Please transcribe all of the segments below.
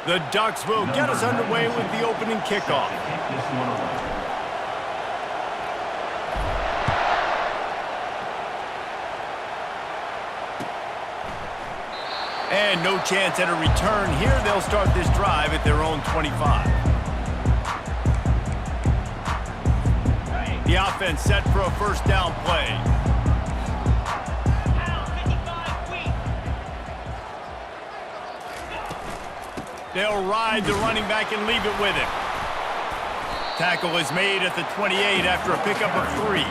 The Ducks will get us underway with the opening kickoff. And no chance at a return here. They'll start this drive at their own 25. The offense set for a first down play. They'll ride the running back and leave it with him. Tackle is made at the 28 after a pickup of 3.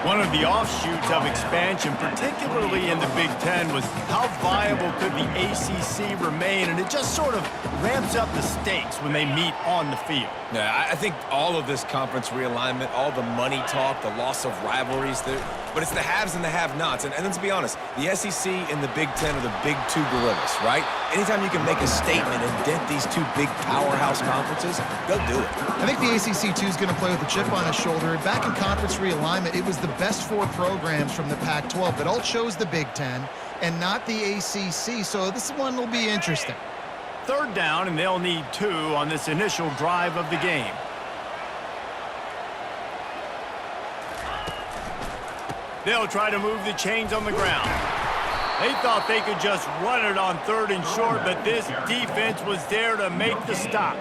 One of the offshoots of expansion, particularly in the Big Ten, was how viable could the ACC remain, and it just sort of ramps up the stakes when they meet on the field. Yeah, I think all of this conference realignment, all the money talk, the loss of rivalries, but it's the haves and the have-nots. And let's be honest, the SEC and the Big Ten are the big two gorillas, right? Anytime you can make a statement and dent these two big powerhouse conferences, go do it. I think the ACC, too, is going to play with a chip on his shoulder. Back in conference realignment, it was the best 4 programs from the Pac-12, but all chose the Big Ten and not the ACC, so this one will be interesting. Third down, and they'll need 2 on this initial drive of the game. They'll try to move the chains on the ground. They thought they could just run it on 3rd and short, but this defense was there to make the stop.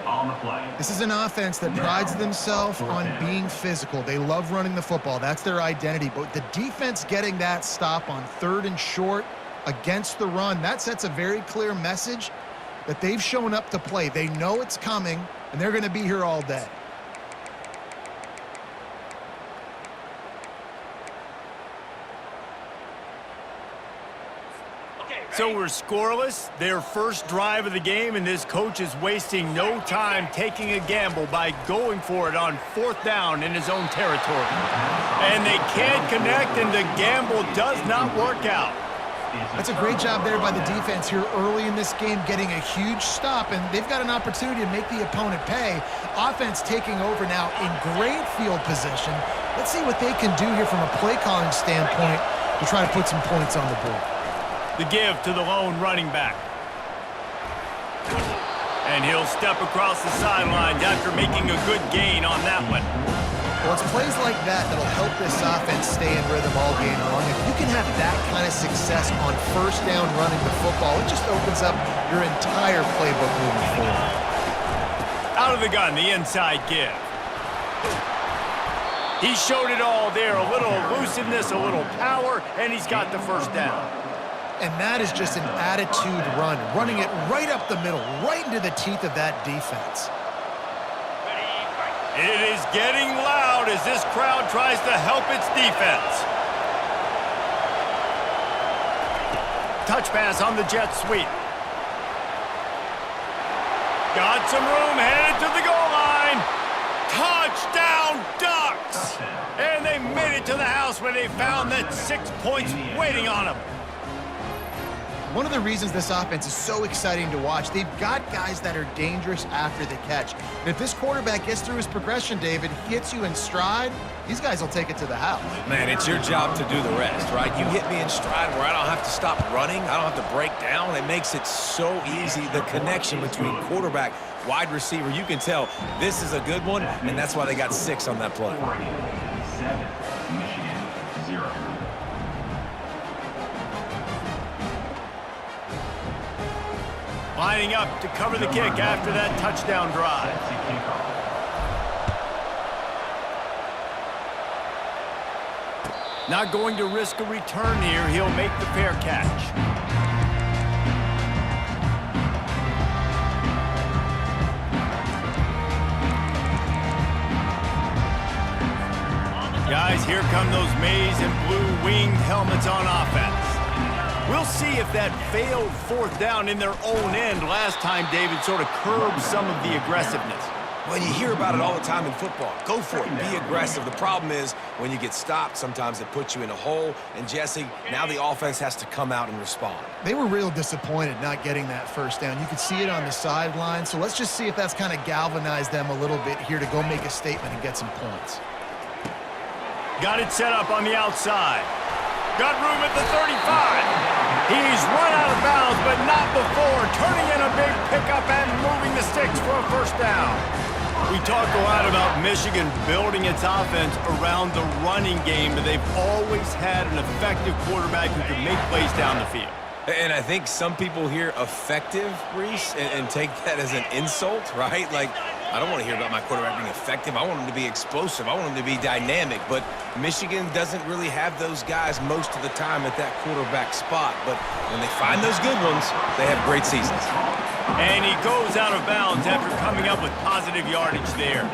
This is an offense that prides themselves on being physical. They love running the football. That's their identity. But the defense getting that stop on 3rd and short against the run, that sets a very clear message that they've shown up to play. They know it's coming, and they're going to be here all day. So we're scoreless, their first drive of the game, and this coach is wasting no time taking a gamble by going for it on 4th down in his own territory. And they can't connect, and the gamble does not work out. That's a great job there by the defense here early in this game, getting a huge stop, and they've got an opportunity to make the opponent pay. Offense taking over now in great field position. Let's see what they can do here from a play calling standpoint to try to put some points on the board. The give to the lone running back. And he'll step across the sidelines after making a good gain on that one. Well, it's plays like that that'll help this offense stay in rhythm all game long. If you can have that kind of success on 1st down running the football, it just opens up your entire playbook moving forward. Out of the gun, the inside give. He showed it all there. A little elusiveness, a little power, and he's got the first down. And that is just an attitude run, running it right up the middle, right into the teeth of that defense. It is getting loud as this crowd tries to help its defense. Touch pass on the jet sweep. Got some room, headed to the goal line. Touchdown, Ducks! And they made it to the house when they found that 6 points waiting on them. One of the reasons this offense is so exciting to watch, they've got guys that are dangerous after the catch. And if this quarterback gets through his progression, David, hits you in stride, these guys will take it to the house. Man, it's your job to do the rest, right? You hit me in stride where I don't have to stop running. I don't have to break down. It makes it so easy, the connection between quarterback, wide receiver. You can tell this is a good one, and that's why they got 6 on that play. 7, Michigan, 0. Lining up to cover the kick after that touchdown drive. Not going to risk a return here. He'll make the fair catch. Guys, here come those maize and blue winged helmets on offense. We'll see if that failed 4th down in their own end last time, David, sort of curbed some of the aggressiveness. Well, you hear about it all the time in football. Go for it. Be aggressive. The problem is when you get stopped, sometimes it puts you in a hole. And, Jesse, now the offense has to come out and respond. They were real disappointed not getting that 1st down. You could see it on the sideline. So let's just see if that's kind of galvanized them a little bit here to go make a statement and get some points. Got it set up on the outside. Got room at the 35. He's run out of bounds, but not before turning in a big pickup and moving the sticks for a first down. We talk a lot about Michigan building its offense around the running game, but they've always had an effective quarterback who can make plays down the field. And I think some people hear effective, Reese, and take that as an insult, right? Like, I don't want to hear about my quarterback being effective. I want him to be explosive. I want him to be dynamic. But Michigan doesn't really have those guys most of the time at that quarterback spot. But when they find those good ones, they have great seasons. And he goes out of bounds after coming up with positive yardage there.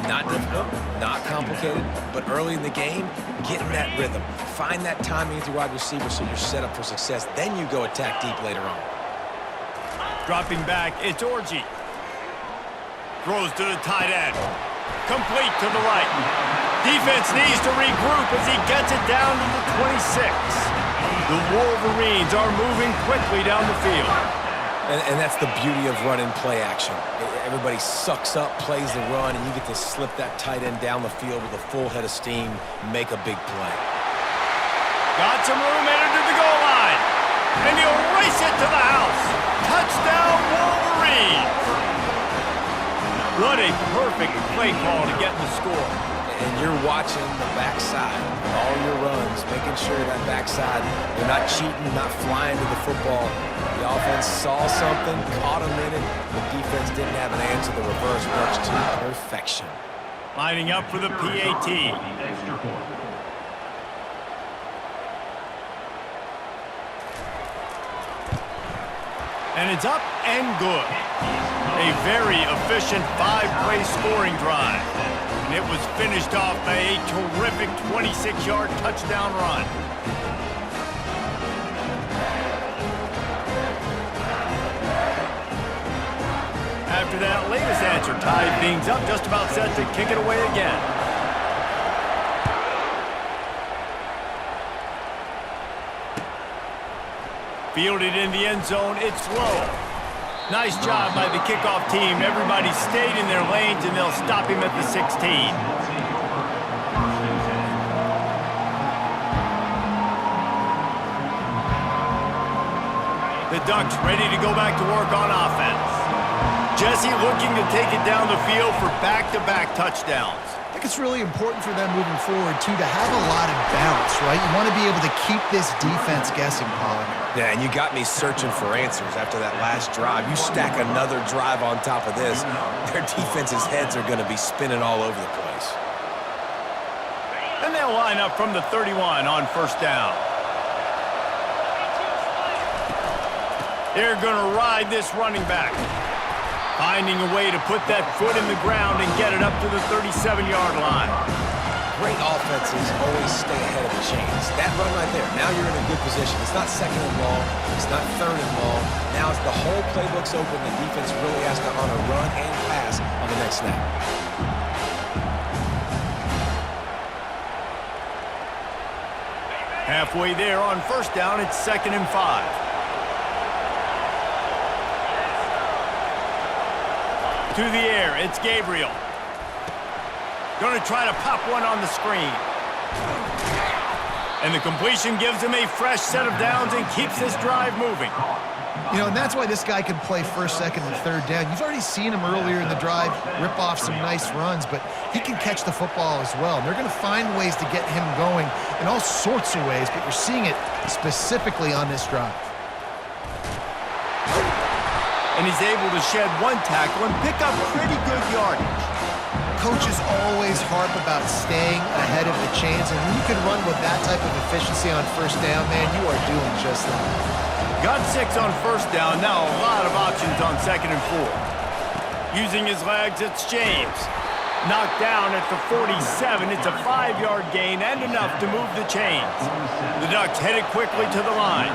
Not difficult, not complicated, but early in the game, get in that rhythm. Find that timing with your wide receiver so you're set up for success. Then you go attack deep later on. Dropping back, it's Orji. Throws to the tight end. Complete to the right. Defense needs to regroup as he gets it down to the 26. The Wolverines are moving quickly down the field. And that's the beauty of running play action. Everybody sucks up, plays the run, and you get to slip that tight end down the field with a full head of steam, make a big play. Got some room, headed to the goal line. And he'll race it to the house. Touchdown, Wolverines. What a perfect play call to get the score. And you're watching the backside of all your runs, making sure that backside, you're not cheating, not flying to the football. The offense saw something, caught him in it. The defense didn't have an answer. The reverse works to perfection. Lining up for the PAT. Extra point. And it's up and good. A very efficient 5-play scoring drive. And it was finished off by a terrific 26-yard touchdown run. After that latest answer tied things up, just about set to kick it away again. Fielded in the end zone, it's low. Nice job by the kickoff team. Everybody stayed in their lanes, and they'll stop him at the 16. The Ducks ready to go back to work on offense. Jesse looking to take it down the field for back-to-back touchdowns. I think it's really important for them moving forward, too, to have a lot of bounce, right? You want to be able to keep this defense guessing, Pollock. Yeah, and you got me searching for answers after that last drive. You stack another drive on top of this, their defense's heads are going to be spinning all over the place. And they'll line up from the 31 on first down. They're going to ride this running back. Finding a way to put that foot in the ground and get it up to the 37-yard line. Great offenses always stay ahead of the chains. That run right there, now you're in a good position. It's not second and long. It's not third and long. Now it's the whole playbook's open. The defense really has to honor run and pass on the next snap. Halfway there on first down, it's 2nd and 5. To the air, it's Gabriel. Going to try to pop one on the screen. And the completion gives him a fresh set of downs and keeps this drive moving. You know, and that's why this guy can play first, second, and third down. You've already seen him earlier in the drive rip off some nice runs, but he can catch the football as well. And they're going to find ways to get him going in all sorts of ways, but you're seeing it specifically on this drive. And he's able to shed one tackle and pick up pretty good yardage. Coaches always harp about staying ahead of the chains, and when you can run with that type of efficiency on first down, man, you are doing just that. Got 6 on first down, now a lot of options on 2nd and 4. Using his legs, it's James. Knocked down at the 47, it's a 5-yard gain and enough to move the chains. The Ducks headed quickly to the line.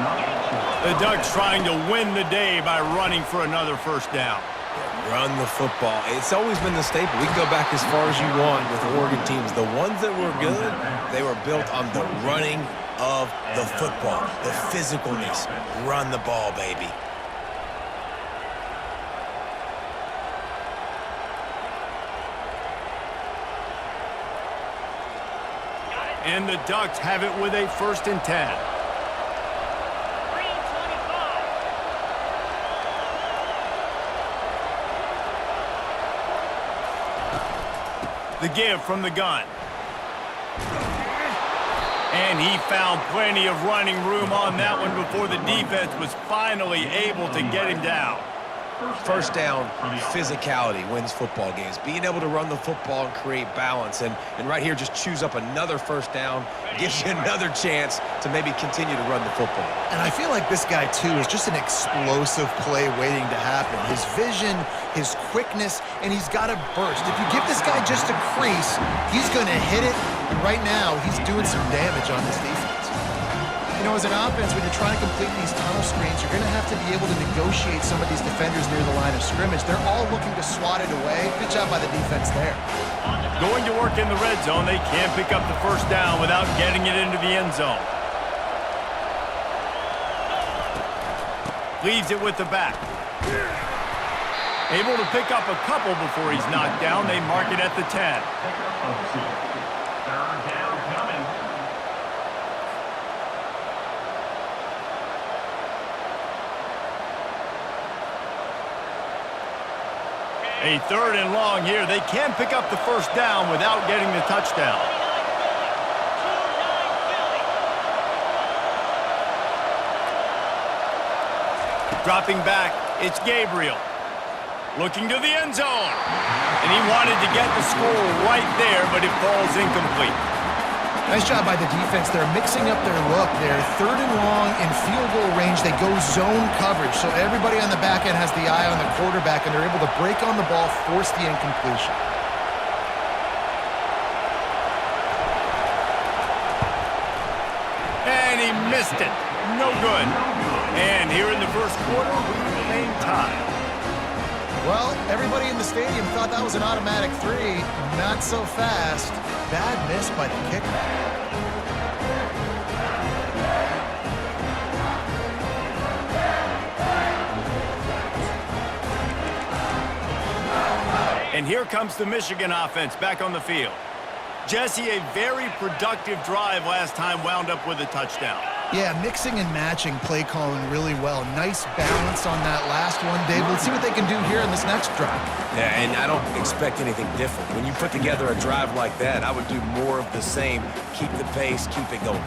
The Ducks trying to win the day by running for another first down. Run the football. It's always been the staple. We can go back as far as you want with Oregon teams. The ones that were good, they were built on the running of the football, the physicalness. Run the ball, baby. And the Ducks have it with a 1st and 10. The give from the gun. And he found plenty of running room on that one before the defense was finally able to get him down. First down, physicality wins football games. Being able to run the football and create balance. And right here, just choose up another first down, gives you another chance to maybe continue to run the football. And I feel like this guy, too, is just an explosive play waiting to happen. His vision, his quickness, and he's got a burst. If you give this guy just a crease, he's going to hit it. And right now, he's doing some damage on this defense. You know, as an offense, when you're trying to complete these tunnel screens, you're going to have to be able to negotiate some of these defenders near the line of scrimmage. They're all looking to swat it away. Good job by the defense there. Going to work in the red zone, they can't pick up the first down without getting it into the end zone. Leaves it with the back. Able to pick up a couple before he's knocked down. They mark it at the 10. Third down coming. A third and long here. They can pick up the first down without getting the touchdown. Dropping back, it's Gabriel. Looking to the end zone. And he wanted to get the score right there, but it falls incomplete. Nice job by the defense. They're mixing up their look. They're third and long in field goal range. They go zone coverage. So everybody on the back end has the eye on the quarterback, and they're able to break on the ball, force the incompletion. And he missed it. No good. And here in the first quarter, we remain tied. Well, everybody in the stadium thought that was an automatic 3. Not so fast. Bad miss by the kicker. And here comes the Michigan offense back on the field. Jesse, a very productive drive last time, wound up with a touchdown. Yeah, mixing and matching play calling really well. Nice balance on that last one, Dave. Let's see what they can do here in this next drive. Yeah, and I don't expect anything different. When you put together a drive like that, I would do more of the same. Keep the pace, keep it going.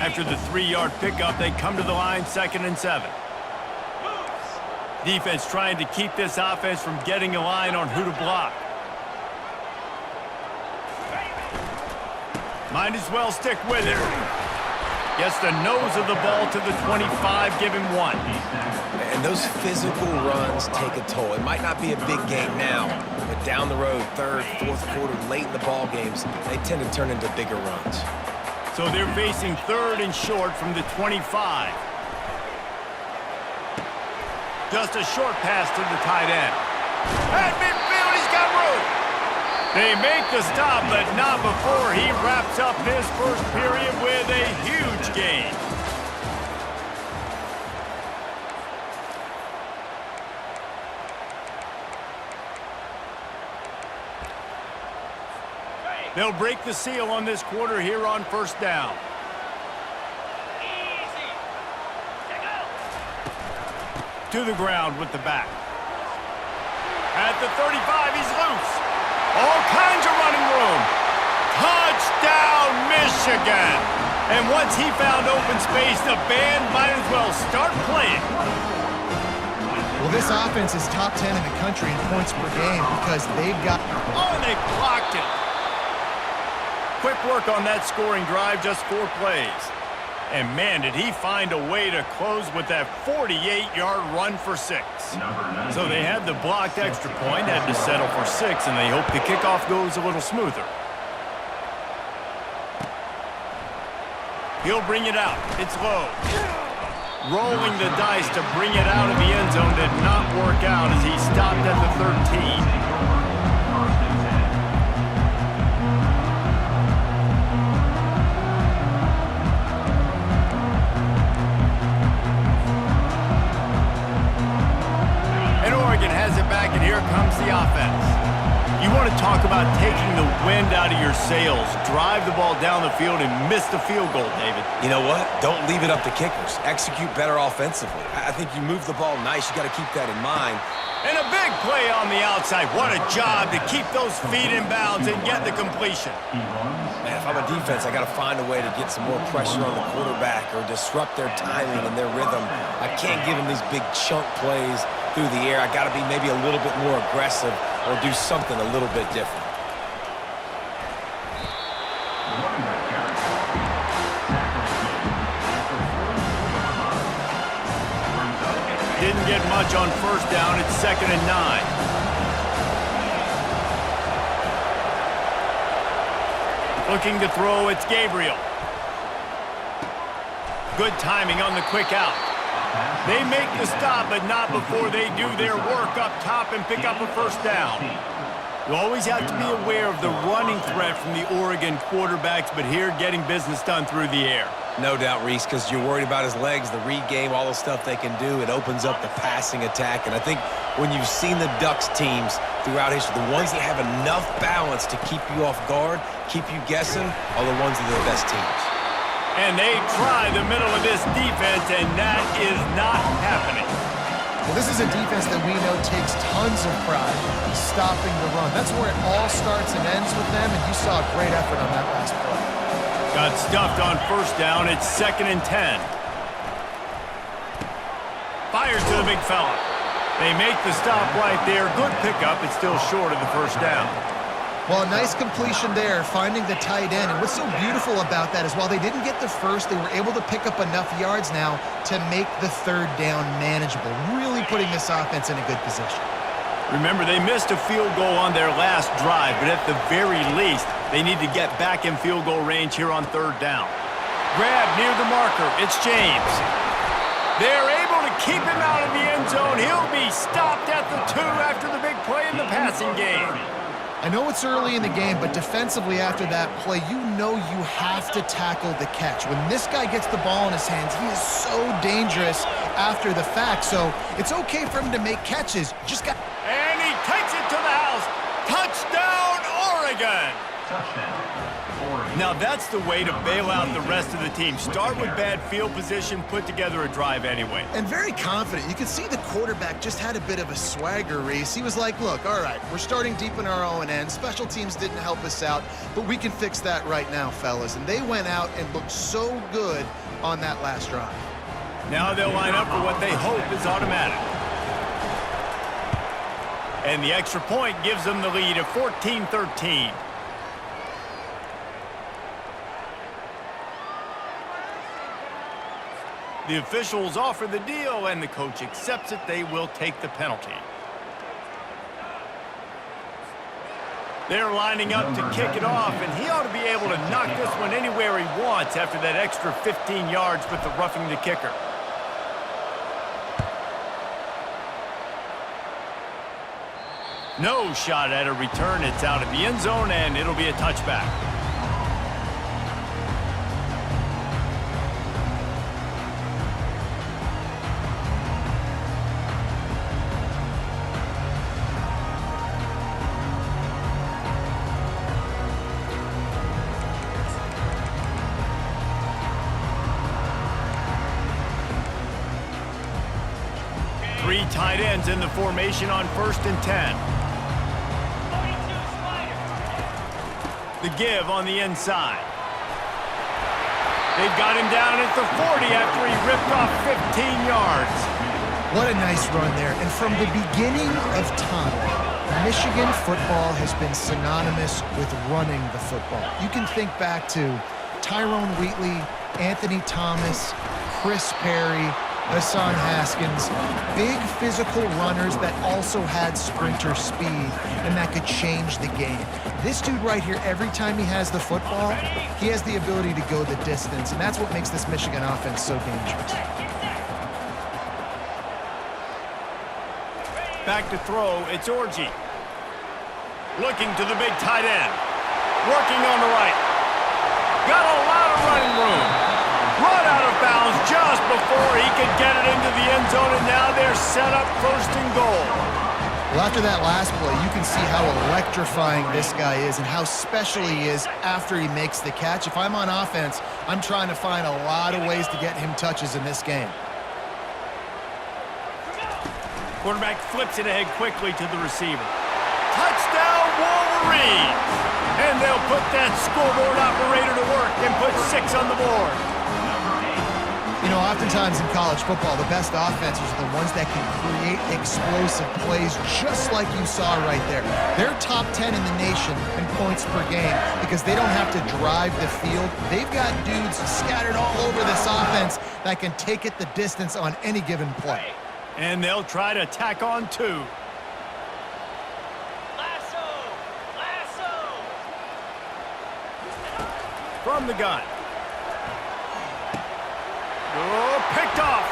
After the 3-yard pickup, they come to the line 2nd and 7. Defense trying to keep this offense from getting a line on who to block. Might as well stick with it. Gets the nose of the ball to the 25, give him 1. And those physical runs take a toll. It might not be a big game now, but down the road, third, fourth quarter, late in the ball games, they tend to turn into bigger runs. So they're facing 3rd and short from the 25. Just a short pass to the tight end. At midfield, he's got room. They make the stop, but not before he wraps up his first period with a huge gain. They'll break the seal on this quarter here on first down. To the ground with the back. At the 35, he's loose. All kinds of running room. Touchdown, Michigan. And once he found open space, the band might as well start playing. Well, this offense is top 10 in the country in points per game because they've got... Oh, and they blocked it. Quick work on that scoring drive, just 4 plays. And man, did he find a way to close with that 48-yard run for 6. So they had the blocked extra point, had to settle for 6, and they hope the kickoff goes a little smoother. He'll bring it out. It's low. Rolling the dice to bring it out of the end zone did not work out as he stopped at the 13. Has it back, and here comes the offense. You want to talk about taking the wind out of your sails. Drive the ball down the field and miss the field goal, David. You know what? Don't leave it up to kickers. Execute better offensively. I think you move the ball nice. You got to keep that in mind. And a big play on the outside. What a job to keep those feet in bounds and get the completion. Man, if I'm a defense, I got to find a way to get some more pressure on the quarterback or disrupt their timing and their rhythm. I can't give them these big chunk plays through the air. I got to be maybe a little bit more aggressive or do something a little bit different. Didn't get much on first down. It's 2nd and 9. Looking to throw, it's Gabriel. Good timing on the quick out. They make the stop, but not before they do their work up top and pick up a first down. You always have to be aware of the running threat from the Oregon quarterbacks, but here getting business done through the air. No doubt, Reese, because you're worried about his legs, the read game, all the stuff they can do. It opens up the passing attack. And I think when you've seen the Ducks teams throughout history, the ones that have enough balance to keep you off guard, keep you guessing, are the ones that are the best teams. And they try the middle of this defense, and that is not happening. Well, this is a defense that we know takes tons of pride in stopping the run. That's where it all starts and ends with them, and you saw a great effort on that last play. Got stuffed on first down. It's 2nd and 10. Fires to the big fella. They make the stop right there. Good pickup. It's still short of the first down. Well, a nice completion there, finding the tight end. And what's so beautiful about that is while they didn't get the first, they were able to pick up enough yards now to make the third down manageable, really putting this offense in a good position. Remember, they missed a field goal on their last drive, but at the very least, they need to get back in field goal range here on third down. Grab near the marker. It's James. They're able to keep him out of the end zone. He'll be stopped at the 2 after the big play in the passing game. I know it's early in the game, but defensively after that play, you know you have to tackle the catch. When this guy gets the ball in his hands, he is so dangerous after the fact. So it's okay for him to make catches. Just got... And he takes it to the house. Touchdown, Oregon! Touchdown. Now that's the way to bail out the rest of the team. Start with bad field position, put together a drive anyway. And very confident. You could see the quarterback just had a bit of a swagger, Reese. He was like, look, all right, we're starting deep in our own end. Special teams didn't help us out, but we can fix that right now, fellas. And they went out and looked so good on that last drive. Now they'll line up for what they hope is automatic. And the extra point gives them the lead of 14-13. The officials offer the deal, and the coach accepts it. They will take the penalty. They're lining up to kick it off, and he ought to be able to knock this one anywhere he wants after that extra 15 yards with the roughing the kicker. No shot at a return. It's out of the end zone, and it'll be a touchback. Three tight ends in the formation on 1st and 10. The give on the inside. They've got him down at the 40 after he ripped off 15 yards. What a nice run there. And from the beginning of time, Michigan football has been synonymous with running the football. You can think back to Tyrone Wheatley, Anthony Thomas, Chris Perry, Hassan Haskins, big physical runners that also had sprinter speed and that could change the game. This dude right here, every time he has the football, he has the ability to go the distance, and that's what makes this Michigan offense so dangerous. Back to throw, it's Orji. Looking to the big tight end. Working on the right. Got a lot of running room. Run out of bounds just before he could get it into the end zone, and now they're set up 1st and goal. Well, after that last play, you can see how electrifying this guy is and how special he is after he makes the catch. If I'm on offense, I'm trying to find a lot of ways to get him touches in this game. Quarterback flips it ahead quickly to the receiver. Touchdown, Wolverines! And they'll put that scoreboard operator to work and put 6 on the board. You know, oftentimes in college football, the best offenses are the ones that can create explosive plays just like you saw right there. They're top 10 in the nation in points per game because they don't have to drive the field. They've got dudes scattered all over this offense that can take it the distance on any given play. And they'll try to tack on 2. From the gun. Oh, picked off.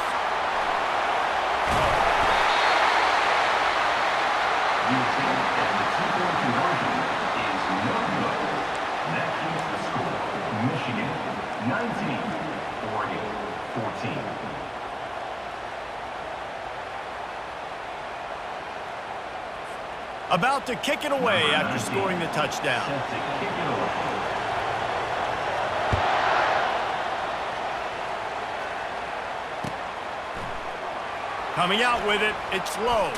The attempt at the two-point conversion is no good. That keeps the score. Michigan 19, Oregon 14. About to kick it away after scoring the touchdown. Set to kick it away. Coming out with it, it's low.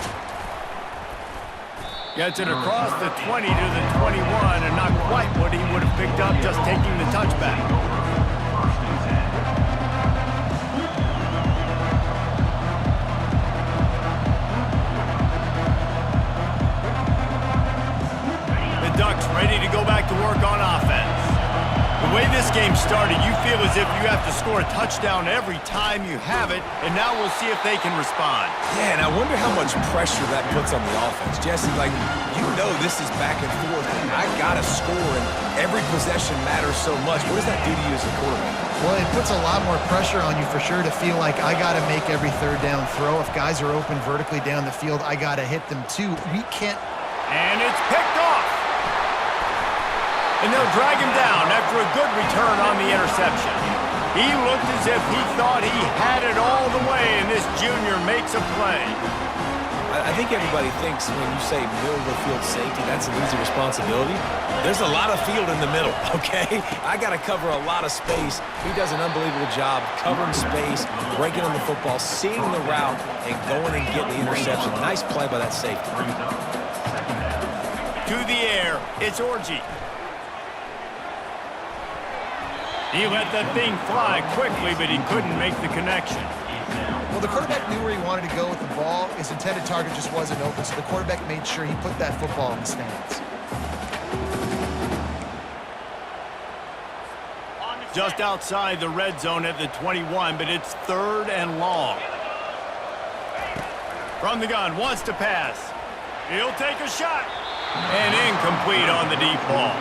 Gets it across the 20 to the 21, and not quite what he would have picked up just taking the touchback. First and 10. The Ducks ready to go back to work on offense. The way this game started, you feel as if you have to score a touchdown every time you have it, and now we'll see if they can respond. Yeah, and I wonder how much pressure that puts on the offense. Jesse, like, you know this is back and forth. I got to score, and every possession matters so much. What does that do to you as a quarterback? Well, it puts a lot more pressure on you for sure to feel like I got to make every third down throw. If guys are open vertically down the field, I got to hit them too. We can't. And it's picked off. And they'll drag him down after a good return on the interception. He looked as if he thought he had it all the way, and this junior makes a play. I think everybody thinks when you say middle of the field safety, that's an easy responsibility. There's a lot of field in the middle, okay? I got to cover a lot of space. He does an unbelievable job covering space, breaking on the football, seeing the route, and going and getting the interception. Nice play by that safety. To the air, it's Orgy. He let that thing fly quickly, but he couldn't make the connection. Well, the quarterback knew where he wanted to go with the ball. His intended target just wasn't open, so the quarterback made sure he put that football in the stands. Just outside the red zone at the 21, but it's 3rd and long. From the gun, wants to pass. He'll take a shot. And incomplete on the deep ball.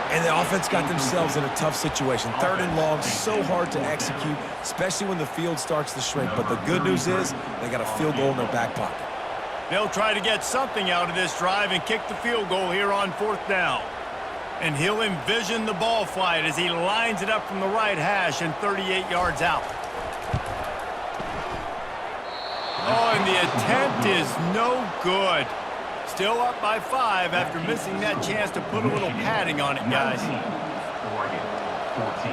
And the offense got themselves in a tough situation. 3rd and long, so hard to execute, especially when the field starts to shrink. But the good news is they got a field goal in their back pocket. They'll try to get something out of this drive and kick the field goal here on 4th down. And he'll envision the ball flight as he lines it up from the right hash and 38 yards out. Oh, and the attempt is no good. Still up by 5 after missing that chance to put a little padding on it, guys. Oregon 14.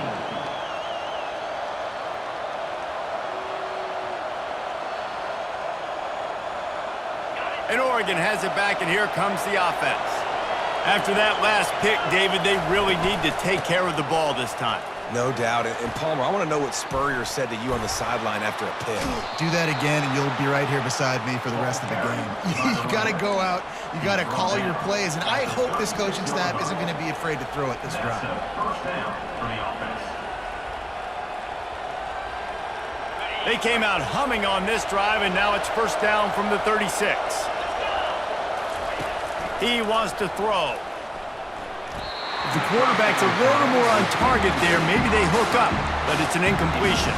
And Oregon has it back, and here comes the offense. After that last pick, David, they really need to take care of the ball this time. No doubt. And Palmer, I want to know what Spurrier said to you on the sideline after a pick. Do that again, and you'll be right here beside me for the rest of the game. You got to go out. You got to call your plays, and I hope this coaching staff isn't going to be afraid to throw it this drive. First down for the offense. They came out humming on this drive, and now it's 1st down from the 36. He wants to throw. If the quarterback's a little more on target there, maybe they hook up, but it's an incompletion.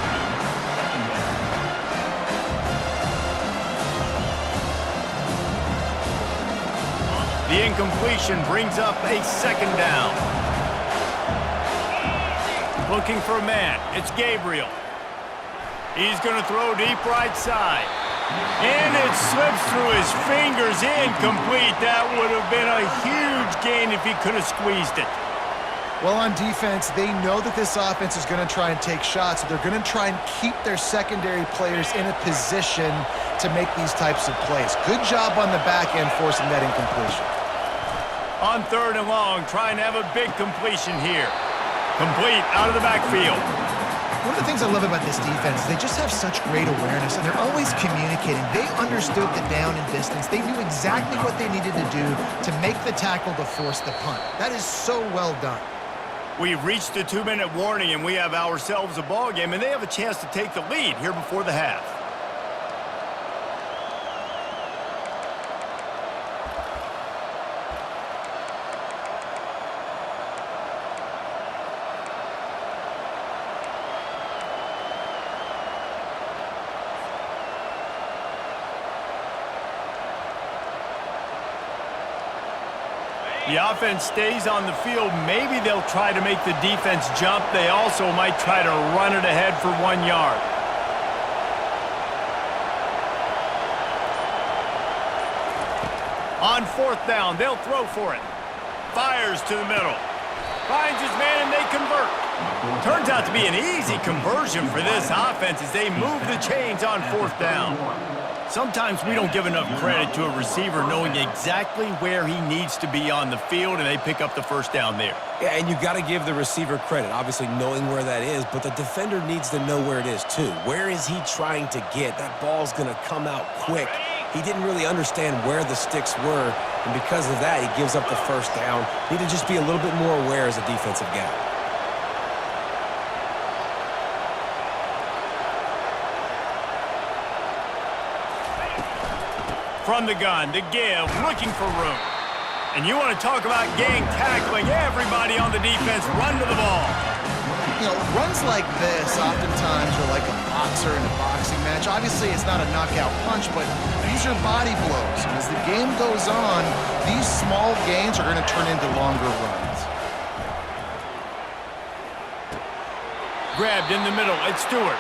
The incompletion brings up a 2nd down. Looking for a man. It's Gabriel. He's going to throw deep right side. And it slips through his fingers, incomplete. That would have been a huge gain if he could have squeezed it. Well, on defense, they know that this offense is going to try and take shots. So they're going to try and keep their secondary players in a position to make these types of plays. Good job on the back end forcing that incompletion. On 3rd and long, trying to have a big completion here. Complete out of the backfield. One of the things I love about this defense is they just have such great awareness, and they're always communicating. They understood the down and distance. They knew exactly what they needed to do to make the tackle to force the punt. That is so well done. We've reached the 2-minute warning, and we have ourselves a ball game, and they have a chance to take the lead here before the half. The offense stays on the field. Maybe they'll try to make the defense jump. They also might try to run it ahead for 1 yard. On 4th down, they'll throw for it. Fires to the middle. Finds his man, and they convert. Turns out to be an easy conversion for this offense as they move the chains on 4th down. Sometimes we don't give enough credit to a receiver knowing exactly where he needs to be on the field, and they pick up the 1st down there. Yeah, and you got to give the receiver credit, obviously knowing where that is, but the defender needs to know where it is too. Where is he trying to get? That ball's going to come out quick. He didn't really understand where the sticks were, and because of that, he gives up the 1st down. Need to just be a little bit more aware as a defensive guy. From the gun to give, looking for room. And you want to talk about gang tackling. Everybody on the defense run to the ball. You know, runs like this oftentimes are like a boxer in a boxing match. Obviously, it's not a knockout punch, but these are body blows. And as the game goes on, these small gains are going to turn into longer runs. Grabbed in the middle, it's Stewart.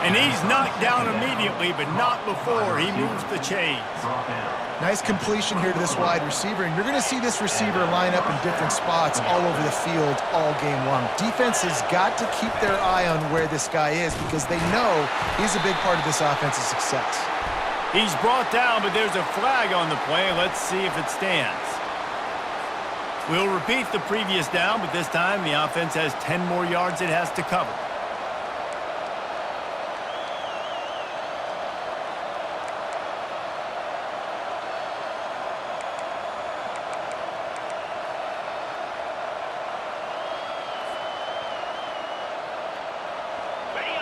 And he's knocked down immediately, but not before he moves the chains. Nice completion here to this wide receiver, and you're going to see this receiver line up in different spots all over the field all game long. Defense has got to keep their eye on where this guy is because they know he's a big part of this offensive success. He's brought down, but there's a flag on the play. Let's see if it stands. We'll repeat the previous down, but this time the offense has 10 more yards it has to cover.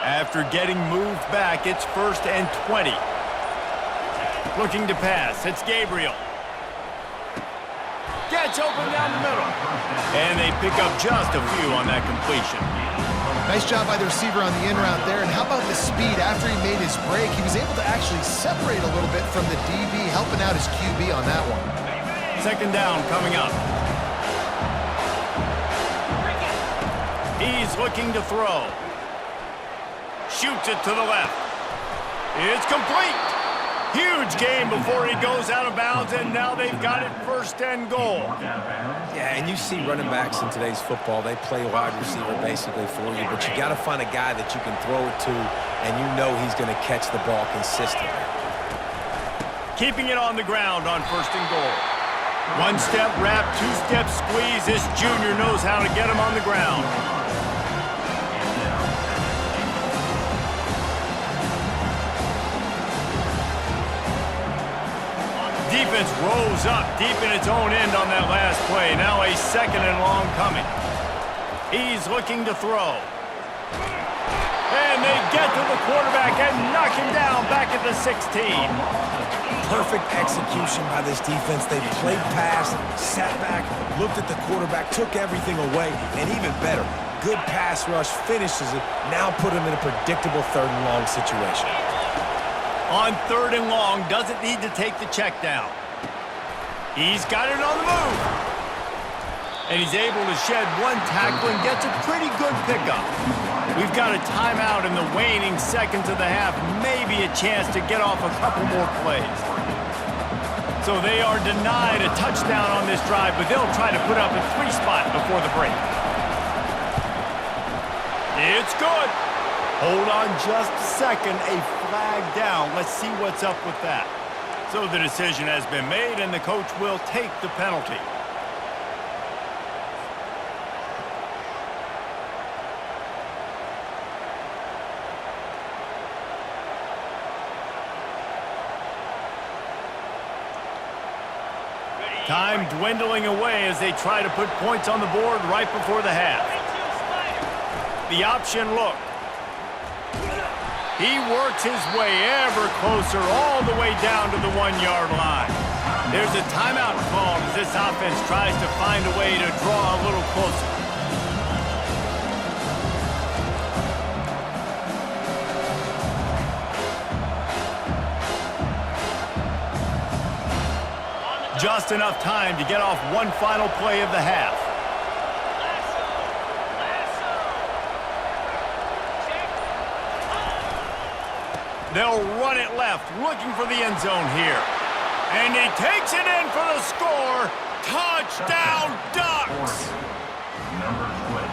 After getting moved back, it's 1st and 20. Looking to pass, it's Gabriel. Gets open down the middle. And they pick up just a few on that completion. Nice job by the receiver on the in route there. And how about the speed? After he made his break, he was able to actually separate a little bit from the DB, helping out his QB on that one. 2nd down coming up. He's looking to throw. Shoots it to the left. It's complete. Huge gain before he goes out of bounds, and now they've got it 1st and goal. Yeah, and you see running backs in today's football, they play wide receiver basically for you, but you got to find a guy that you can throw it to, and you know he's going to catch the ball consistently. Keeping it on the ground on 1st and goal. 1-step wrap, 2-step squeeze. This junior knows how to get him on the ground. Defense rolls up deep in its own end on that last play. Now a 2nd and long coming. He's looking to throw. And they get to the quarterback and knock him down back at the 16. Perfect execution by this defense. They played pass, sat back, looked at the quarterback, took everything away, and even better, good pass rush, finishes it, now put him in a predictable 3rd and long situation. On 3rd and long, doesn't need to take the check down. He's got it on the move. And he's able to shed one tackle and gets a pretty good pickup. We've got a timeout in the waning seconds of the half, maybe a chance to get off a couple more plays. So they are denied a touchdown on this drive, but they'll try to put up a 3-spot before the break. It's good. Hold on just a second. A flag down. Let's see what's up with that. So the decision has been made, and the coach will take the penalty. Time dwindling away as they try to put points on the board right before the half. The option look. He works his way ever closer all the way down to the 1-yard line. There's a timeout called as this offense tries to find a way to draw a little closer. Just enough time to get off one final play of the half. They'll run it left, looking for the end zone here. And he takes it in for the score. Touchdown, Ducks!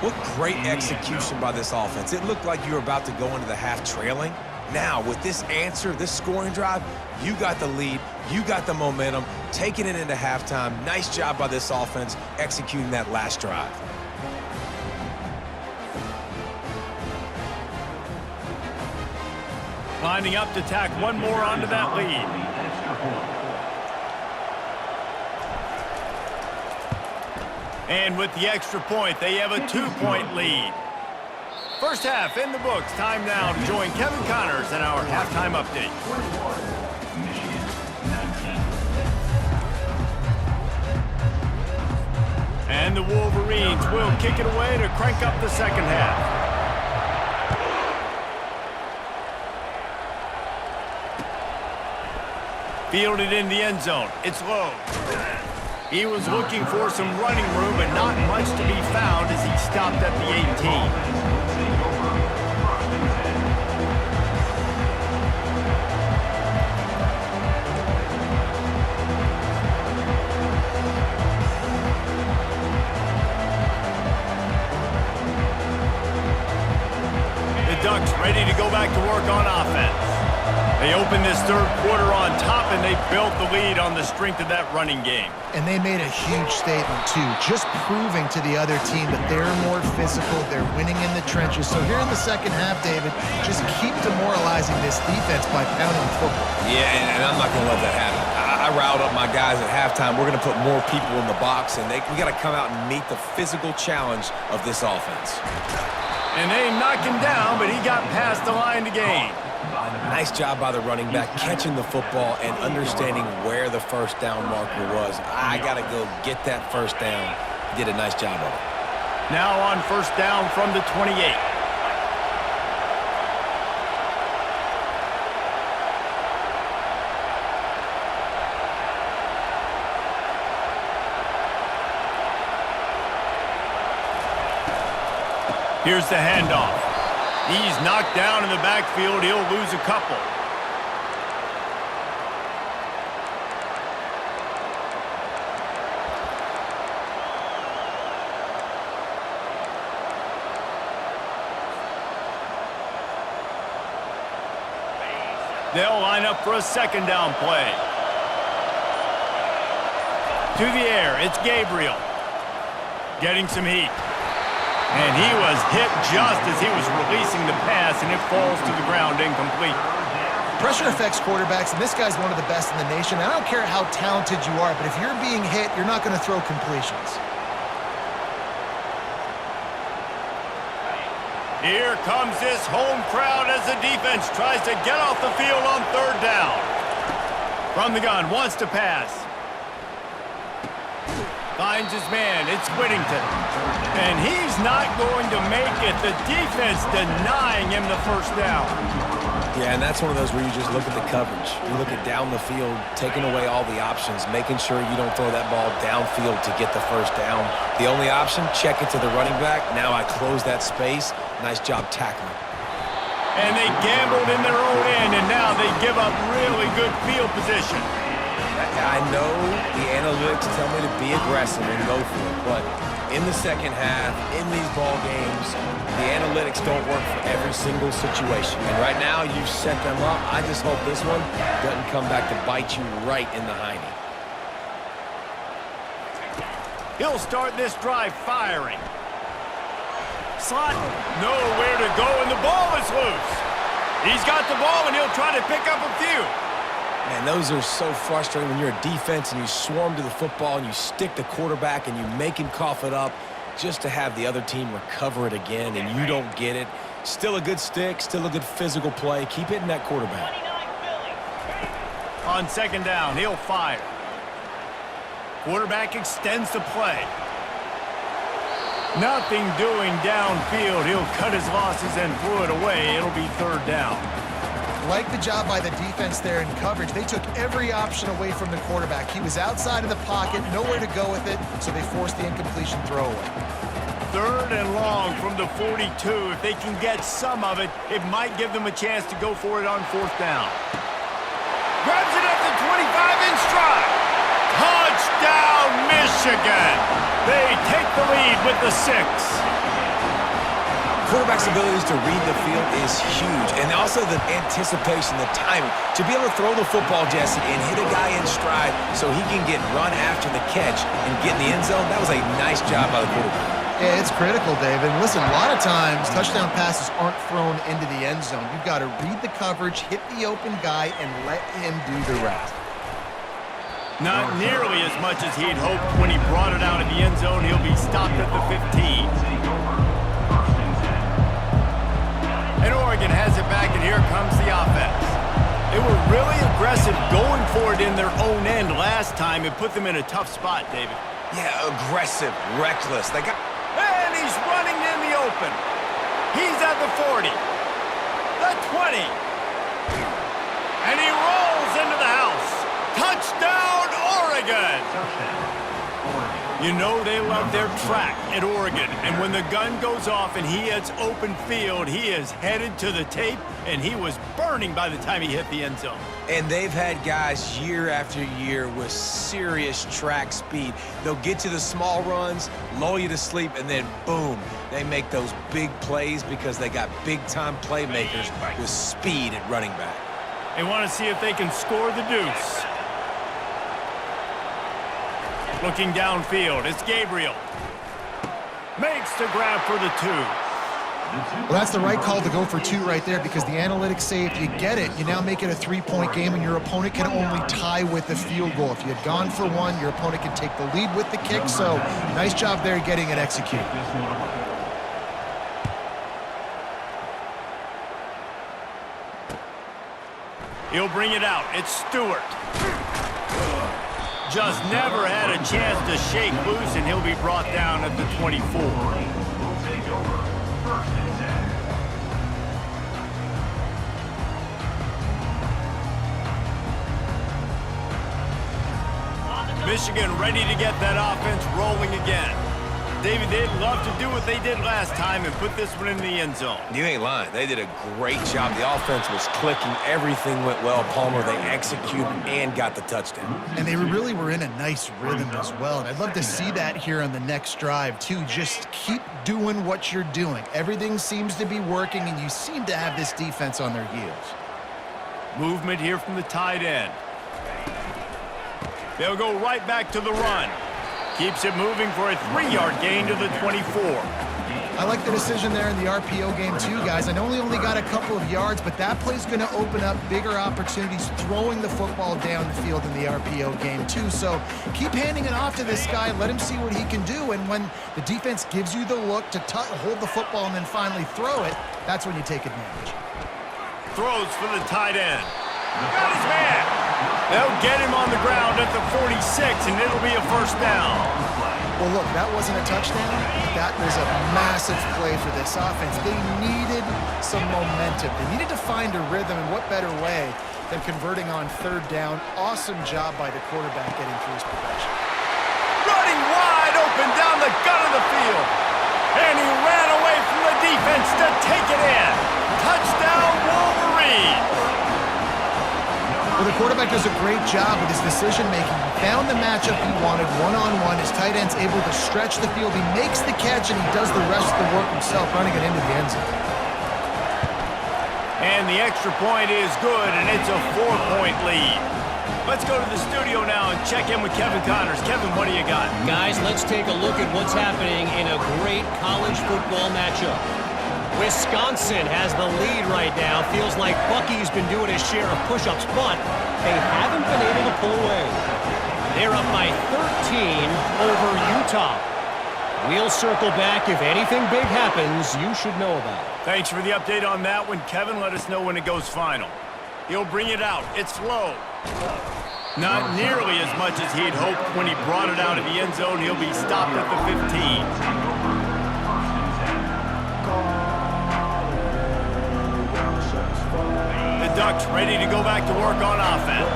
What great execution by this offense. It looked like you were about to go into the half trailing. Now, with this answer, this scoring drive, you got the lead, you got the momentum, taking it into halftime. Nice job by this offense executing that last drive. Lining up to tack one more onto that lead. And with the extra point, they have a 2-point lead. First half in the books. Time now to join Kevin Connors in our halftime update. Michigan 19. And the Wolverines will kick it away to crank up the second half. Fielded in the end zone. It's low. He was looking for some running room, but not much to be found as he stopped at the 18. The Ducks ready to go back to work on offense. They opened this third quarter on top, and they built the lead on the strength of that running game. And they made a huge statement, too, just proving to the other team that they're more physical, they're winning in the trenches. So here in the second half, David, just keep demoralizing this defense by pounding the football. Yeah, and I'm not going to let that happen. I riled up my guys at halftime. We're going to put more people in the box, and we got to come out and meet the physical challenge of this offense. And they knocked him down, but he got past the line to gain. Nice job by the running back, catching the football and understanding where the first down marker was. I got to go get that first down. He did a nice job of it. Now on first down from the 28. Here's the handoff. He's knocked down in the backfield. He'll lose a couple. They'll line up for a second down play. To the air, it's Gabriel. Getting some heat. And he was hit just as he was releasing the pass, and it falls to the ground incomplete. Pressure affects quarterbacks, and this guy's one of the best in the nation. I don't care how talented you are, but if you're being hit, you're not going to throw completions. Here comes this home crowd as the defense tries to get off the field on third down. From the gun, wants to pass. Finds his man, it's Whittington. And he's not going to make it. The defense denying him the first down. Yeah, and that's one of those where you just look at the coverage. You look at down the field, taking away all the options, making sure you don't throw that ball downfield to get the first down. The only option, check it to the running back. Now I close that space. Nice job tackling. And they gambled in their own end, and now they give up really good field position. I know the analytics tell me to be aggressive and go for it, but in the second half, in these ball games, the analytics don't work for every single situation. And right now, you've set them up. I just hope this one doesn't come back to bite you right in the hiney. He'll start this drive firing. Slot, nowhere to go, and the ball is loose. He's got the ball, and he'll try to pick up a few. Man, those are so frustrating when you're a defense and you swarm to the football and you stick the quarterback and you make him cough it up just to have the other team recover it again and you don't get it. Still a good stick, still a good physical play. Keep hitting that quarterback. On second down, he'll fire. Quarterback extends the play. Nothing doing downfield. He'll cut his losses and throw it away. It'll be third down. Like the job by the defense there in coverage. They took every option away from the quarterback. He was outside of the pocket, nowhere to go with it, so they forced the incompletion throwaway. Third and long from the 42. If they can get some of it, it might give them a chance to go for it on fourth down. Grabs it at the 25 in stride. Touchdown, Michigan. They take the lead with the 6. Quarterback's abilities to read the field is huge, and also the anticipation, the timing. To be able to throw the football, Jesse, and hit a guy in stride so he can get run after the catch and get in the end zone, that was a nice job by the quarterback. Yeah, it's critical, David. Listen, a lot of times touchdown passes aren't thrown into the end zone. You've got to read the coverage, hit the open guy, and let him do the rest. Not nearly as much as he'd hoped when he brought it out of the end zone. He'll be stopped at the 15. And Oregon has it back, and here comes the offense. They were really aggressive going for it in their own end last time. It put them in a tough spot, David. Yeah, aggressive, reckless. And he's running in the open. He's at the 40, the 20, and he rolls into the house. Touchdown, Oregon! You know they love their track at Oregon, and when the gun goes off and he hits open field, he is headed to the tape, and he was burning by the time he hit the end zone. And they've had guys year after year with serious track speed. They'll get you the small runs, lull you to sleep, and then boom, they make those big plays because they got big-time playmakers with speed at running back. They want to see if they can score the deuce. Looking downfield, it's Gabriel. Makes the grab for the 2. Well, that's the right call to go for 2 right there because the analytics say if you get it, you now make it a 3-point game and your opponent can only tie with the field goal. If you had gone for 1, your opponent can take the lead with the kick. So nice job there getting it executed. He'll bring it out. It's Stewart. Just never had a chance to shake loose, and he'll be brought down at the 24. Michigan ready to get that offense rolling again. David, they'd love to do what they did last time and put this one in the end zone. You ain't lying. They did a great job. The offense was clicking. Everything went well. Palmer, they executed and got the touchdown. And they really were in a nice rhythm as well. And I'd love to see that here on the next drive, too. Just keep doing what you're doing. Everything seems to be working, and you seem to have this defense on their heels. Movement here from the tight end. They'll go right back to the run. Keeps it moving for a 3-yard gain to the 24. I like the decision there in the RPO game too, guys. I know he only got a couple of yards, but that play's going to open up bigger opportunities throwing the football down the field in the RPO game too. So keep handing it off to this guy. Let him see what he can do. And when the defense gives you the look to hold the football and then finally throw it, that's when you take advantage. Throws for the tight end. Got his man. They'll get him on the ground at the 46, and it'll be a first down. Well, look, that wasn't a touchdown. That was a massive play for this offense. They needed some momentum. They needed to find a rhythm, and what better way than converting on third down. Awesome job by the quarterback getting through his progression. Running wide open down the gut of the field. And he ran away from the defense to take it in. Touchdown, Wolverines! Well, the quarterback does a great job with his decision-making. He found the matchup he wanted one-on-one. His tight end's able to stretch the field. He makes the catch, and he does the rest of the work himself, running it into the end zone. And the extra point is good, and it's a 4-point lead. Let's go to the studio now and check in with Kevin Connors. Kevin, what do you got? Guys, let's take a look at what's happening in a great college football matchup. Wisconsin has the lead right now. Feels like Bucky's been doing his share of push-ups, but they haven't been able to pull away. They're up by 13 over Utah. We'll circle back. If anything big happens, you should know about it. Thanks for the update on that one, Kevin. Let us know when it goes final. He'll bring it out. It's low. Not nearly as much as he'd hoped when he brought it out of the end zone. He'll be stopped at the 15. The Ducks ready to go back to work on offense.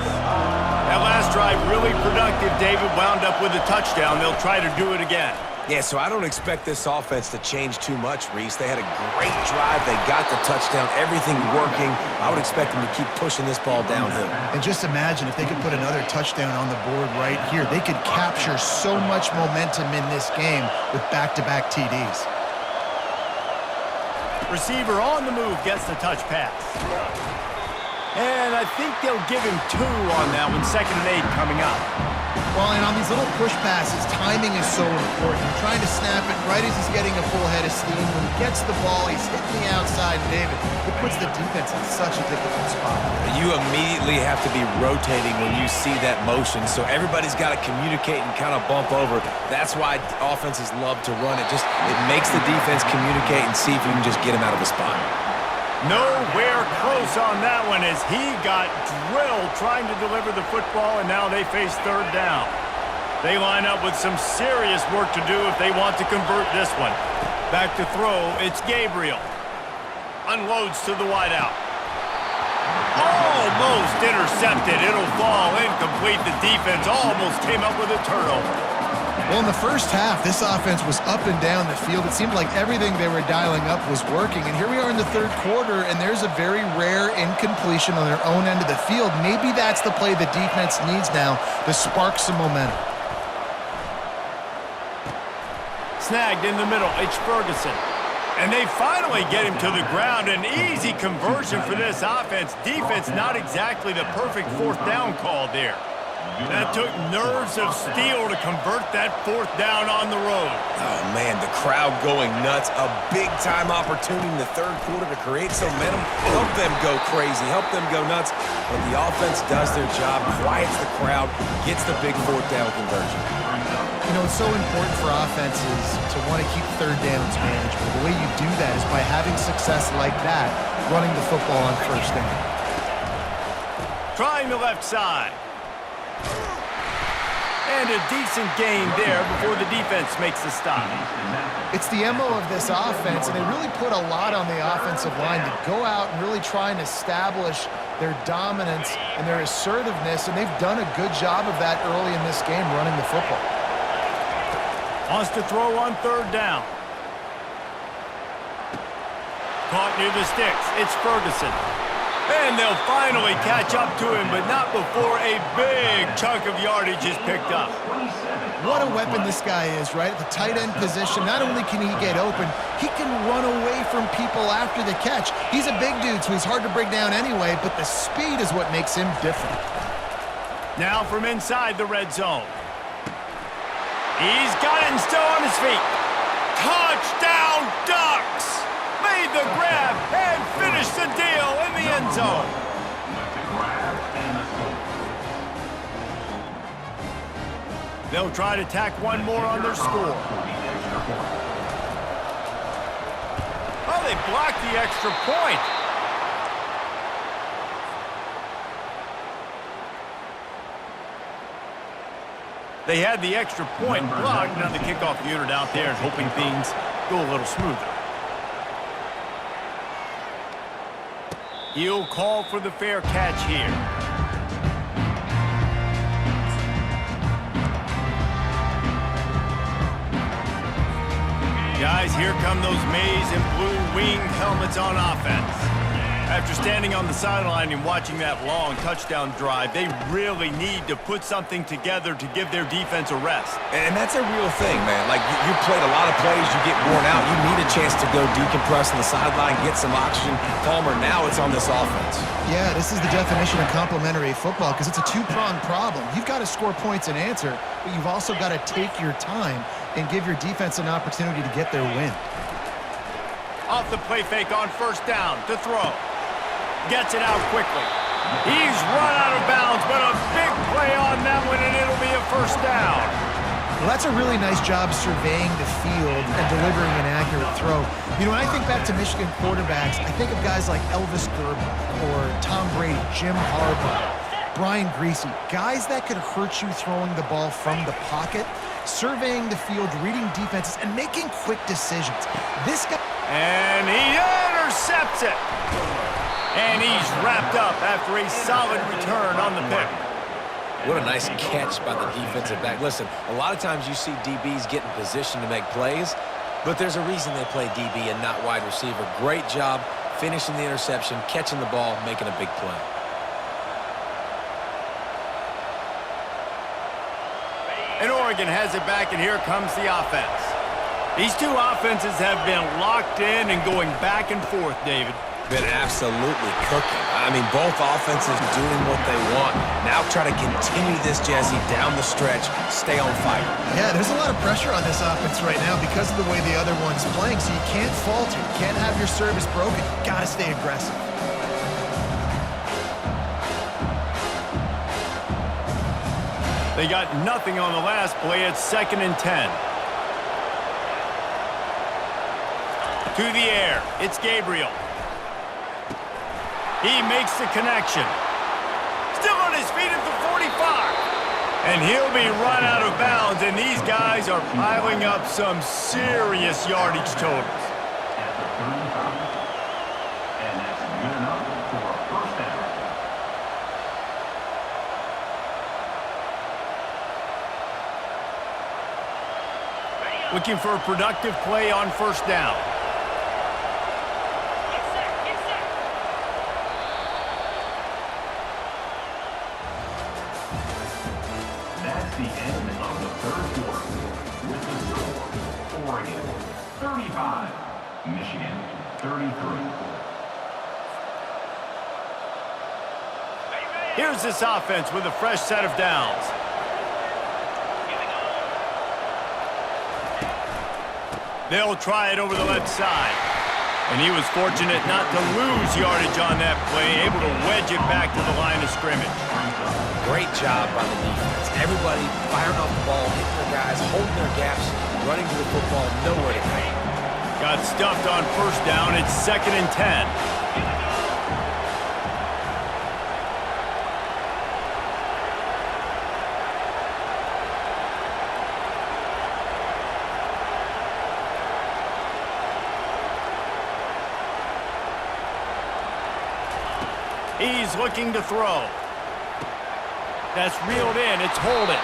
That last drive really productive. David wound up with a touchdown. They'll try to do it again. Yeah, so I don't expect this offense to change too much, Reese. They had a great drive. They got the touchdown. Everything working. I would expect them to keep pushing this ball downhill. And just imagine if they could put another touchdown on the board right here. They could capture so much momentum in this game with back-to-back TDs. Receiver on the move gets the touch pass. And I think they'll give him 2 on that one. 2nd and 8 coming up. Well, and on these little push passes, timing is so important. You're trying to snap it right as he's getting a full head of steam. When he gets the ball, he's hitting the outside, David. It puts the defense in such a difficult spot. You immediately have to be rotating when you see that motion, so everybody's got to communicate and kind of bump over. That's why offenses love to run it. It makes the defense communicate and see if you can just get him out of the spot. Nowhere close on that one as he got drilled trying to deliver the football, and now they face third down. They line up with some serious work to do if they want to convert this one. Back to throw, it's Gabriel. Unloads to the wideout. Almost intercepted. It'll fall incomplete. The defense almost came up with a turnover. Well, in the first half, this offense was up and down the field. It seemed like everything they were dialing up was working. And here we are in the third quarter, and there's a very rare incompletion on their own end of the field. Maybe that's the play the defense needs now to spark some momentum. Snagged in the middle, it's Ferguson. And they finally get him to the ground. An easy conversion for this offense. Defense, not exactly the perfect 4th down call there. That took nerves of steel to convert that 4th down on the road. Oh, man, the crowd going nuts. A big-time opportunity in the third quarter to create some momentum. Help them go crazy. Help them go nuts. But the offense does their job, quiets the crowd, gets the big 4th down conversion. You know, it's so important for offenses to want to keep third downs manageable. The way you do that is by having success like that, running the football on first down. Trying the left side. And a decent gain there before the defense makes the stop. It's the MO of this offense, and they really put a lot on the offensive line to go out and really try and establish their dominance and their assertiveness, and they've done a good job of that early in this game, running the football. Wants to throw on third down. Caught near the sticks. It's Ferguson. And they'll finally catch up to him, but not before a big chunk of yardage is picked up. What a weapon this guy is, right? At the tight end position, not only can he get open, he can run away from people after the catch. He's a big dude, so he's hard to bring down anyway, but the speed is what makes him different. Now from inside the red zone. He's got it and still on his feet. Touchdown, Ducks! Made the grab and finished the deal in the end zone. They'll try to tack one more on their score. Oh, they blocked the extra point. They had the extra point blocked. Now the kickoff unit out there and hoping things go a little smoother. He'll call for the fair catch here. Guys, here come those maize and blue winged helmets on offense. After standing on the sideline and watching that long touchdown drive, they really need to put something together to give their defense a rest. And that's a real thing, man. Like, you played a lot of plays, you get worn out, you need a chance to go decompress on the sideline, get some oxygen. Palmer, now it's on this offense. Yeah, this is the definition of complementary football because it's a two-pronged problem. You've got to score points and answer, but you've also got to take your time and give your defense an opportunity to get their win. Off the play fake on first down to throw. Gets it out quickly. He's run out of bounds, but a big play on that one, and it'll be a first down. Well, that's a really nice job surveying the field and delivering an accurate throw. You know, when I think back to Michigan quarterbacks, I think of guys like Elvis Gerber or Tom Brady, Jim Harbaugh, Brian Greasy, guys that could hurt you throwing the ball from the pocket, surveying the field, reading defenses, and making quick decisions. This guy... And he intercepts it. And he's wrapped up after a solid return on the pick. What a nice catch by the defensive back. Listen, a lot of times you see DBs get in position to make plays, but there's a reason they play DB and not wide receiver. Great job finishing the interception, catching the ball, making a big play. And Oregon has it back, and here comes the offense. These two offenses have been locked in and going back and forth, David. Been absolutely cooking. I mean, both offenses doing what they want. Now try to continue this, Jesse, down the stretch. Stay on fire. Yeah, there's a lot of pressure on this offense right now because of the way the other one's playing, so you can't falter. You can't have your service broken. You got to stay aggressive. They got nothing on the last play. It's 2nd and 10. To the air. It's Gabriel. He makes the connection. Still on his feet at the 45. And he'll be run out of bounds, and these guys are piling up some serious yardage totals. At the 35. And that's good enough for a first down. Looking for a productive play on first down. That's the end of the third quarter. With the score, Oregon 35, Michigan 33. Here's this offense with a fresh set of downs. They'll try it over the left side. And he was fortunate not to lose yardage on that play, able to wedge it back to the line of scrimmage. Great job by the defense. Everybody firing off the ball, hitting their guys, holding their gaps, running to the football, nowhere to go. Got stuffed on first down. It's 2nd and 10. He's looking to throw. That's reeled in. It's holding.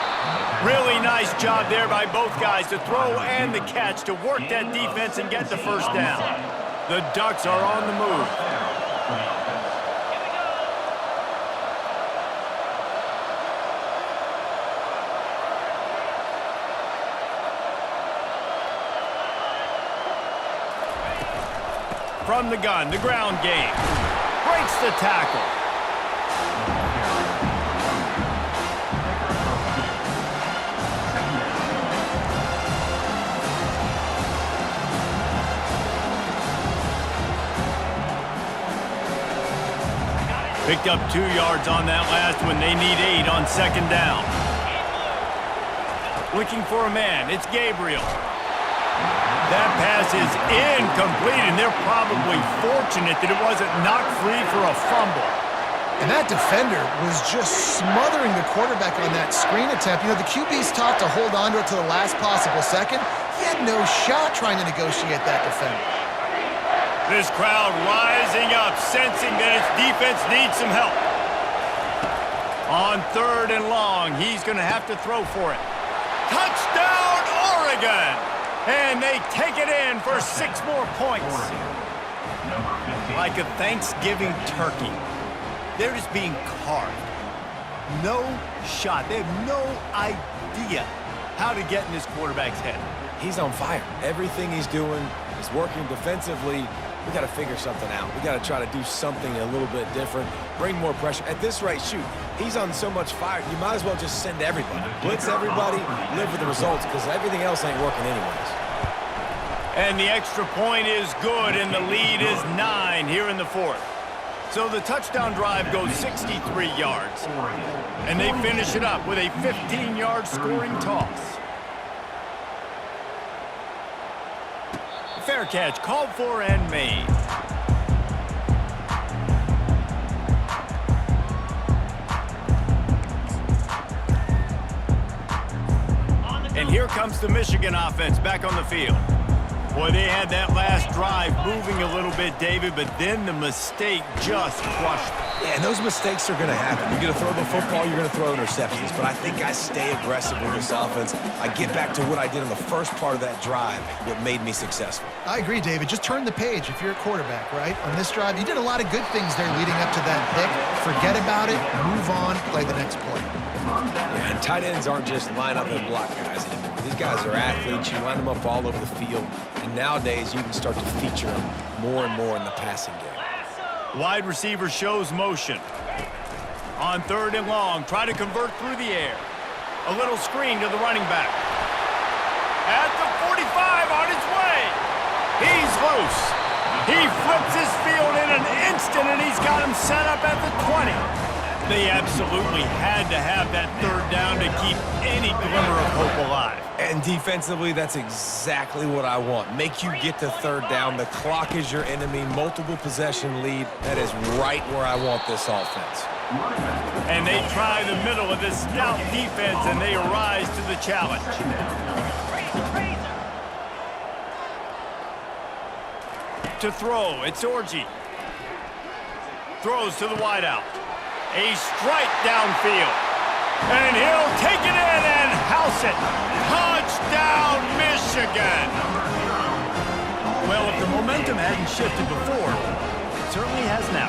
Really nice job there by both guys to throw and the catch to work that defense and get the first down. The Ducks are on the move. From the gun, the ground game. Breaks the tackle. Picked up 2 yards on that last one. They need 8 on 2nd down. Looking for a man. It's Gabriel. That pass is incomplete, and they're probably fortunate that it wasn't knocked free for a fumble. And that defender was just smothering the quarterback on that screen attempt. You know, the QB's taught to hold on to it to the last possible second. He had no shot trying to negotiate that defender. This crowd rising up, sensing that its defense needs some help. On 3rd and long, he's going to have to throw for it. Touchdown, Oregon! And they take it in for 6 more points. Like a Thanksgiving turkey. They're just being carved. No shot. They have no idea how to get in this quarterback's head. He's on fire. Everything he's doing is working defensively. We got to figure something out. We got to try to do something a little bit different, bring more pressure. At this rate, shoot, he's on so much fire, you might as well just send everybody. Blitz everybody, live with the results, because everything else ain't working anyways. And the extra point is good, and the lead is 9 here in the 4th. So the touchdown drive goes 63 yards. And they finish it up with a 15-yard scoring toss. Fair catch called for and made. And here comes the Michigan offense back on the field. Boy, they had that last drive moving a little bit, David, but then the mistake just crushed them. Yeah, and those mistakes are going to happen. You're going to throw the football, you're going to throw interceptions. But I think I stay aggressive with this offense. I get back to what I did in the first part of that drive, what made me successful. I agree, David. Just turn the page if you're a quarterback, right? On this drive, you did a lot of good things there leading up to that pick. Forget about it, move on, play the next play. Yeah, and tight ends aren't just line up and block guys anymore. These guys are athletes. You line them up all over the field. And nowadays, you can start to feature them more and more in the passing game. Wide receiver shows motion. On 3rd and long, try to convert through the air. A little screen to the running back. At the 45 on his way. He's loose. He flips his field in an instant, and he's got him set up at the 20. They absolutely had to have that 3rd down to keep any glimmer of hope alive. And defensively, that's exactly what I want. Make you get to 3rd down. The clock is your enemy. Multiple possession lead. That is right where I want this offense. And they try the middle of this stout defense, and they rise to the challenge. To throw, it's Orji. Throws to the wideout. A strike downfield. And he'll take it in and house it. Touchdown, Michigan! Well, if the momentum hadn't shifted before, it certainly has now.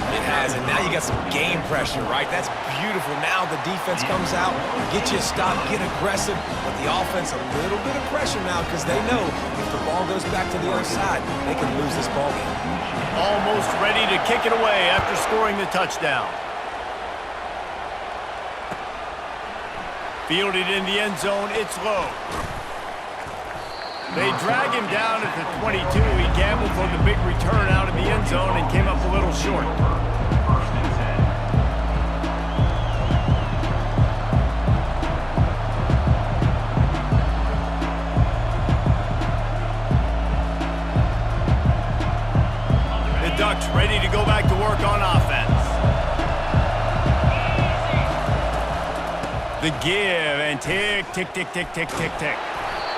It has, and now you got some game pressure, right? That's beautiful. Now the defense comes out, get you a stop, get aggressive, but the offense a little bit of pressure now because they know if the ball goes back to the other side, they can lose this ball game. Almost ready to kick it away after scoring the touchdown. Fielded in the end zone, it's low. They drag him down at the 22. He gambled for the big return out of the end zone and came up a little short. The Ducks ready to go back to work on offense. The give, and tick, tick, tick, tick, tick, tick, tick.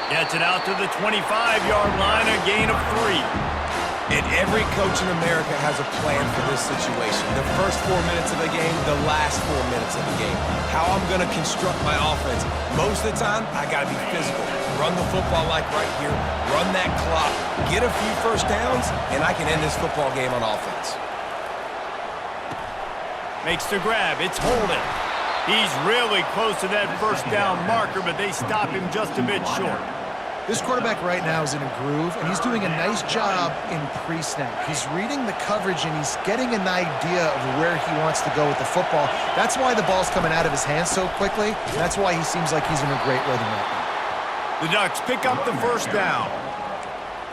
Gets it out to the 25-yard line, a gain of 3. And every coach in America has a plan for this situation. The first 4 minutes of the game, the last 4 minutes of the game. How I'm going to construct my offense. Most of the time, I got to be physical. Run the football like right here. Run that clock. Get a few first downs, and I can end this football game on offense. Makes the grab. It's Holden. He's really close to that first down marker, but they stop him just a bit short. This quarterback right now is in a groove, and he's doing a nice job in pre-snap. He's reading the coverage, and he's getting an idea of where he wants to go with the football. That's why the ball's coming out of his hands so quickly. That's why he seems like he's in a great rhythm right now. The Ducks pick up the first down.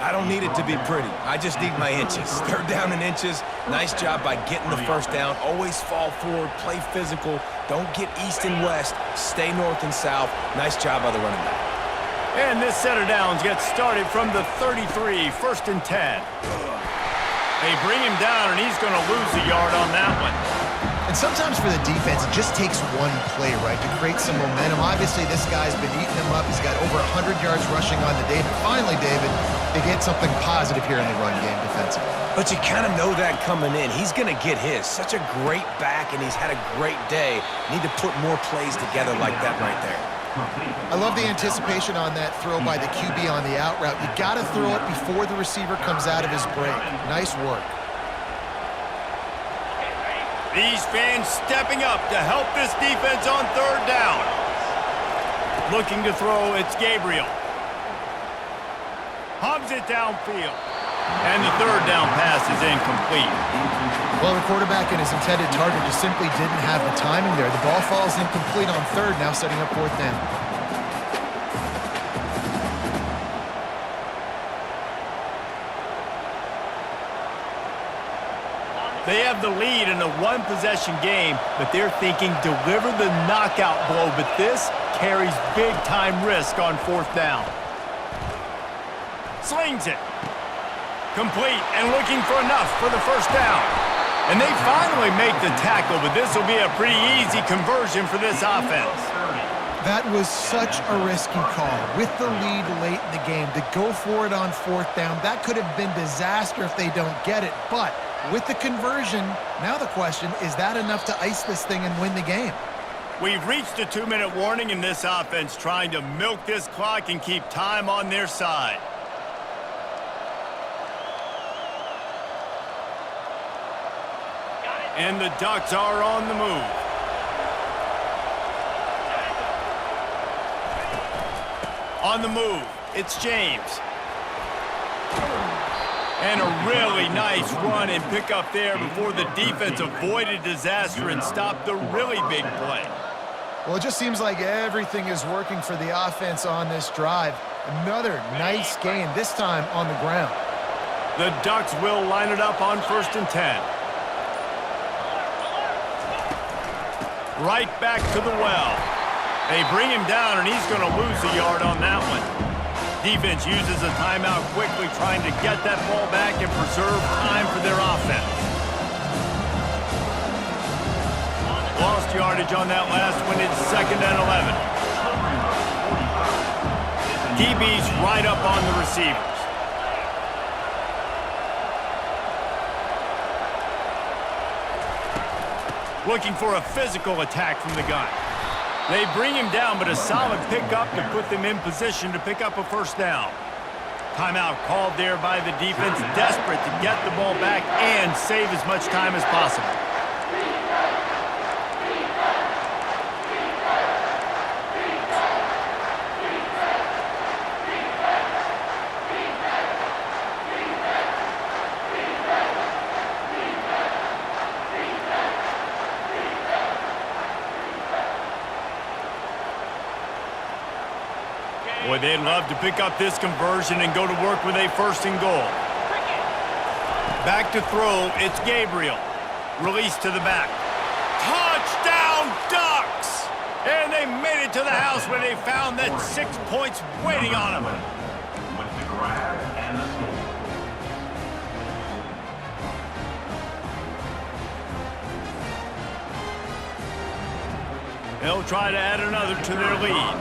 I don't need it to be pretty. I just need my inches. 3rd down in inches. Nice job by getting the first down. Always fall forward, play physical. Don't get east and west. Stay north and south. Nice job by the running back. And this set of downs gets started from the 33, 1st and 10. They bring him down, and he's going to lose a yard on that one. And sometimes for the defense, it just takes one play, right, to create some momentum. Obviously, this guy's been eating them up. He's got over 100 yards rushing on the day. But finally, David, they get something positive here in the run game defensively. But you kind of know that coming in. He's going to get his. Such a great back, and he's had a great day. Need to put more plays together like that right there. I love the anticipation on that throw by the QB on the out route. You got to throw it before the receiver comes out of his break. Nice work. These fans stepping up to help this defense on third down. Looking to throw, it's Gabriel. Hubs it downfield. And the third down pass is incomplete. Well, the quarterback and his intended target just simply didn't have the timing there. The ball falls incomplete on third, now setting up fourth down. They have the lead in a one-possession game, but they're thinking deliver the knockout blow, but this carries big-time risk on fourth down. Slings it. Complete and looking for enough for the first down. And they finally make the tackle, but this will be a pretty easy conversion for this offense. That was such a risky call. With the lead late in the game, to go for it on fourth down, that could have been disaster if they don't get it. But with the conversion, now the question, is that enough to ice this thing and win the game? We've reached a 2-minute warning in this offense, trying to milk this clock and keep time on their side. And the Ducks are on the move. On the move, it's James. And a really nice run and pick up there before the defense avoided disaster and stopped the really big play. Well, it just seems like everything is working for the offense on this drive. Another nice gain, this time on the ground. The Ducks will line it up on 1st and 10. Right back to the well. They bring him down, and he's going to lose a yard on that one. Defense uses a timeout quickly, trying to get that ball back and preserve time for their offense. Lost yardage on that last one. It's 2nd and 11. DB's right up on the receivers. Looking for a physical attack from the gun. They bring him down, but a solid pickup to put them in position to pick up a first down. Timeout called there by the defense, desperate to get the ball back and save as much time as possible. Boy, they'd love to pick up this conversion and go to work with a 1st and goal. Back to throw, it's Gabriel. Release to the back. Touchdown, Ducks! And they made it to the house where they found that 6 points waiting on them. With the grab and the score. They'll try to add another to their lead.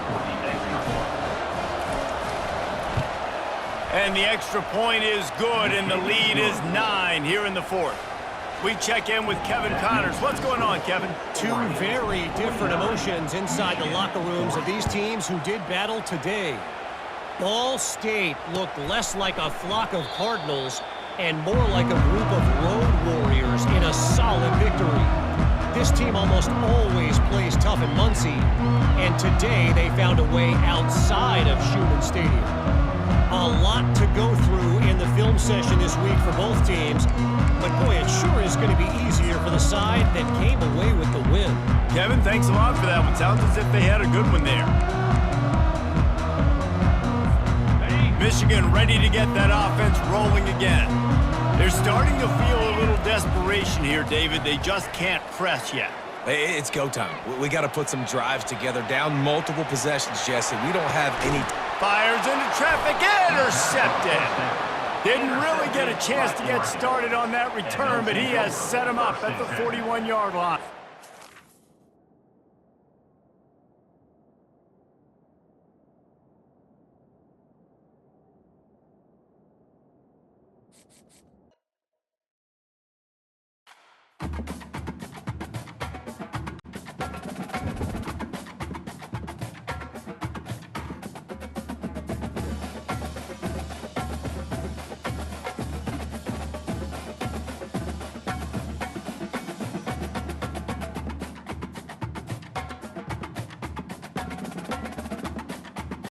And the extra point is good, and the lead is 9 here in the 4th. We check in with Kevin Connors. What's going on, Kevin? Two very different emotions inside the locker rooms of these teams who did battle today. Ball State looked less like a flock of Cardinals and more like a group of road warriors in a solid victory. This team almost always plays tough in Muncie, and today they found a way outside of Schumann Stadium. A lot to go through in the film session this week for both teams, but boy, it sure is going to be easier for the side that came away with the win. Kevin, thanks a lot for that one. Sounds as if they had a good one there. Michigan ready to get that offense rolling again. They're starting to feel a little desperation here, David. They just can't press yet. It's go time. We got to put some drives together, down multiple possessions, Jesse. We don't have any... Fires into traffic, intercepted. Didn't really get a chance to get started on that return, but he has set him up at the 41-yard line.